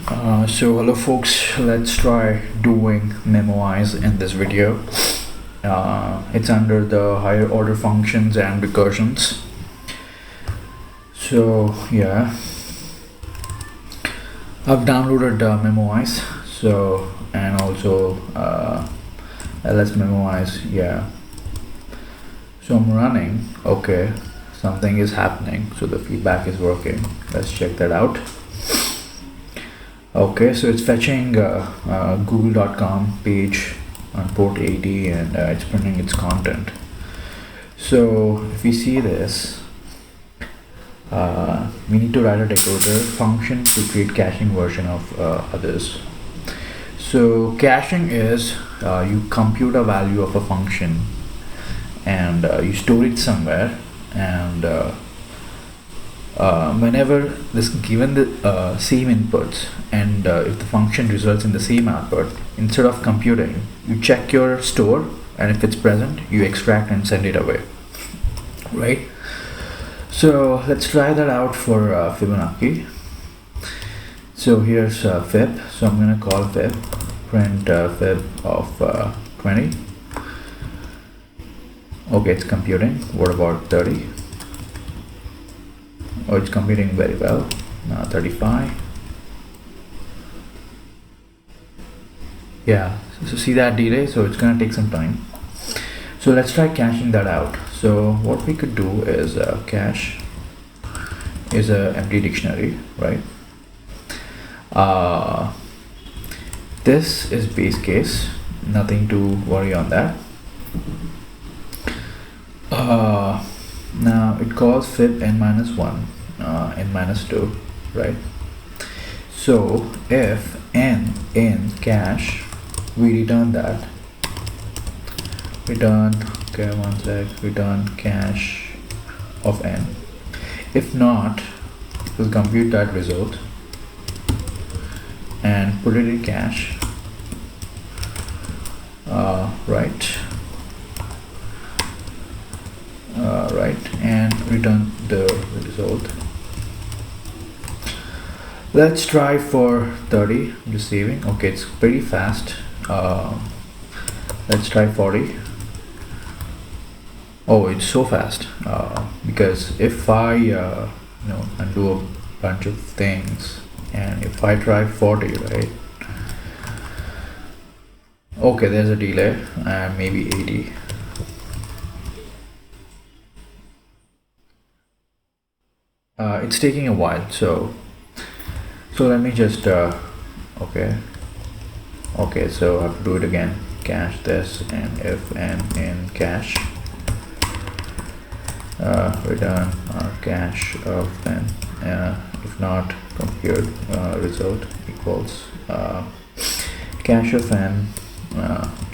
So hello folks, let's try doing Memoize in this video. It's under the higher order functions and recursions. So yeah, I've downloaded Memoize. So and also ls Memoize. Yeah. So I'm running. Okay, something is happening. So the feedback is working. Let's check that out. Okay, so it's fetching google.com page on port 80 and it's printing its content. So if we see this, we need to write a decorator function to create caching version of others. So caching is you compute a value of a function and you store it somewhere, and whenever this given the same inputs and if the function results in the same output, instead of computing, you check your store, and if it's present, you extract and send it away, right? So let's try that out for Fibonacci. So here's fib, so I'm going to call fib, print fib of 20. Okay, it's computing. What about 30? Oh, it's computing very well. 35. Yeah, so see that delay, so it's gonna take some time. So let's try caching that out. So what we could do is cache is a empty dictionary, right? This is base case, nothing to worry on that. Now it calls fib n-1, n-2, right? So if n in cache, we return that. Return cache of n. If not, we'll compute that result and put it in cache. Right, and return the result. Let's try for 30. I'm just saving. Okay, it's pretty fast. Let's try 40. Oh, it's so fast because if I undo a bunch of things, and if I try 40, right? Okay, there's a delay, and maybe 80. It's taking a while, so let me just okay, so I have to do it again. Cache this, and if n in cache, return cache of n. If not, compute result equals cache of n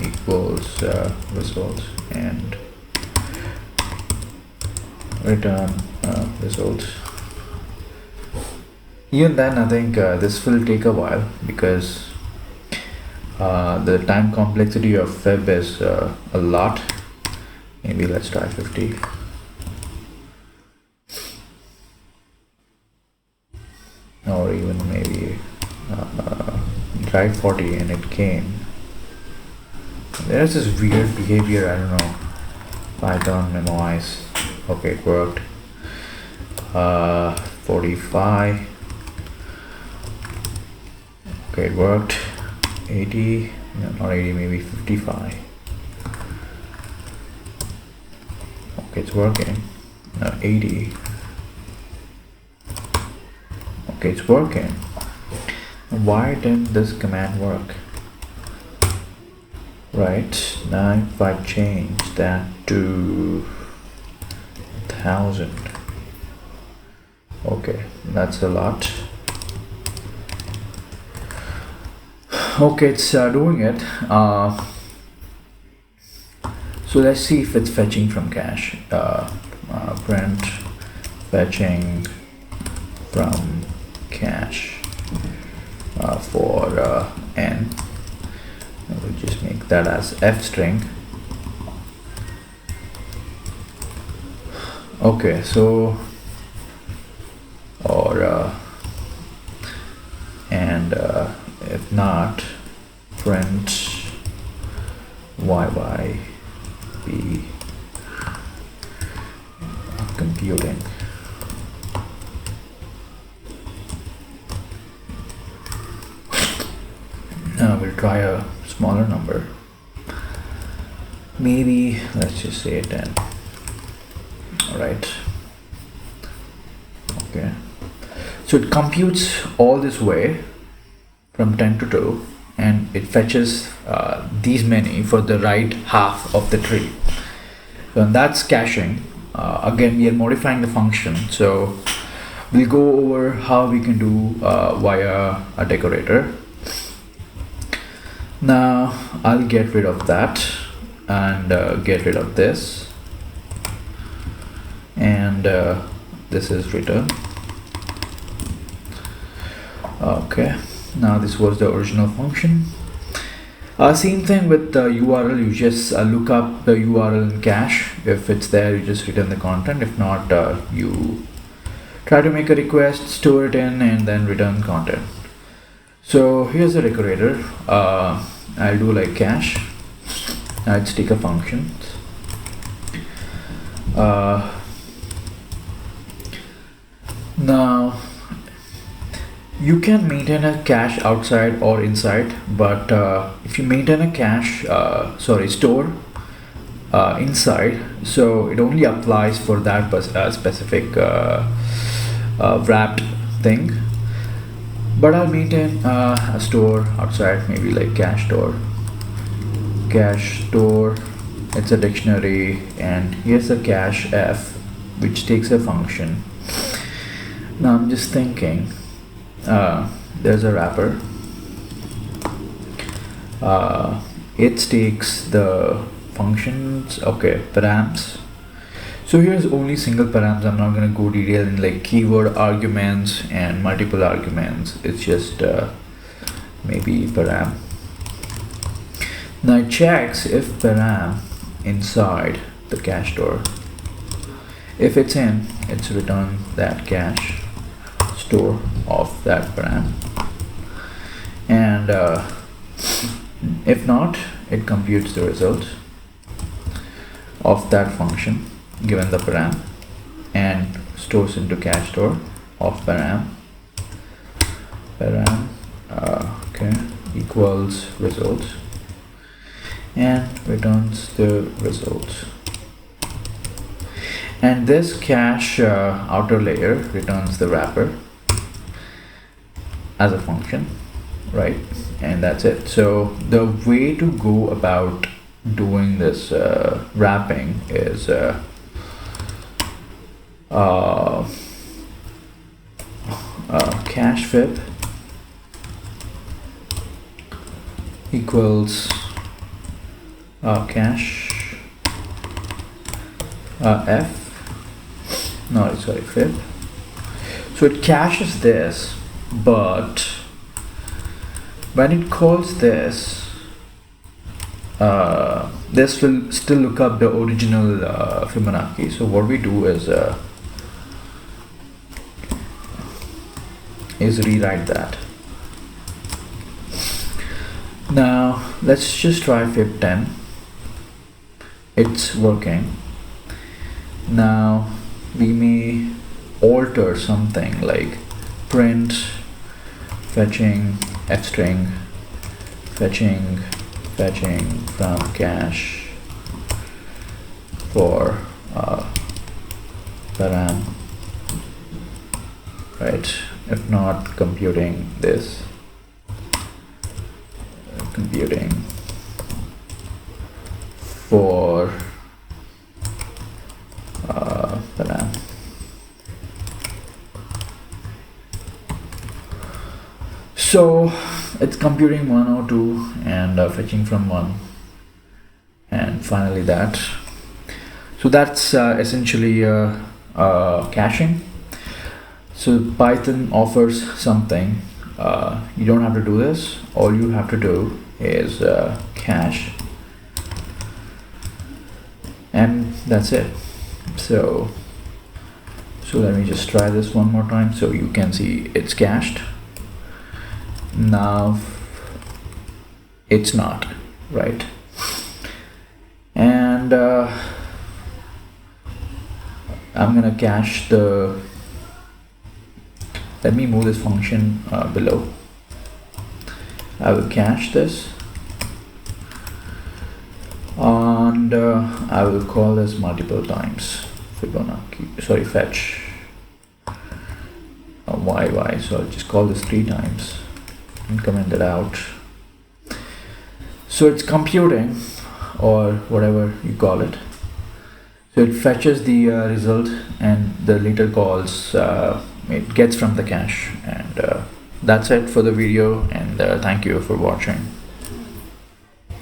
equals result, and return result. Even then, I think this will take a while because the time complexity of fib is a lot. Maybe let's try 50. Or even maybe try 40, and it came. There's this weird behavior, I don't know. Python Memoize. Okay, it worked. 45. Okay, it worked. 80, no, not 80, maybe 55. Okay, it's working. 80. Okay, it's working. Why didn't this command work? Right, now if I change that to 1000. Okay, that's a lot. Okay, it's doing it. So let's see if it's fetching from cache. Print fetching from cache for n. We'll just make that as f string. Okay, so and we'll try a smaller number. Maybe let's just say 10. All right. Okay. So it computes all this way from 10 to 2, and it fetches these many for the right half of the tree. So that's caching. Again, we are modifying the function. So we'll go over how we can do via a decorator. Now I'll get rid of that and get rid of this, and this is return. Okay, now this was the original function. Same thing with the URL. You just look up the URL in cache. If it's there, you just return the content. If not, you try to make a request, store it in, and then return content. So here's the decorator. I'll do like cache. Let's take a function. Now you can maintain a cache outside or inside, but if you maintain a cache, store inside, so it only applies for that specific wrapped thing. But I'll maintain a store outside, maybe like cache store. It's a dictionary, and here's a cache f, which takes a function. Now I'm just thinking, there's a wrapper. It takes the functions, okay, params. So here's only single params. I'm not going to go detail in like keyword arguments and multiple arguments. It's just maybe param. Now it checks if param inside the cache store. If it's in, it's return that cache store of that param, and if not, it computes the result of that function given the param and stores into cache store of param okay, equals result, and returns the result. And this cache outer layer returns the wrapper as a function, right? And that's it. So the way to go about doing this wrapping is cache fib equals cache f, no, sorry, fib. So it caches this, but when it calls this, this will still look up the original Fibonacci. So what we do is rewrite that. Now let's just try fib 10. It's working. Now we may alter something like print fetching f string, fetching from cache for param, right? If not, computing this, computing for param. So it's computing 1 or 2 and fetching from 1, and finally that. So that's essentially caching. So Python offers something. You don't have to do this. All you have to do is cache, and that's it. So let me just try this one more time so you can see it's cached. Now it's not, right? And I'm gonna cache the, let me move this function below. I will cache this, and I will call this multiple times Fibonacci, sorry, fetch yy, so I'll just call this 3 times and comment it out. So it's computing, or whatever you call it. So it fetches the result, and the later calls it gets from the cache, and that's it for the video, and thank you for watching.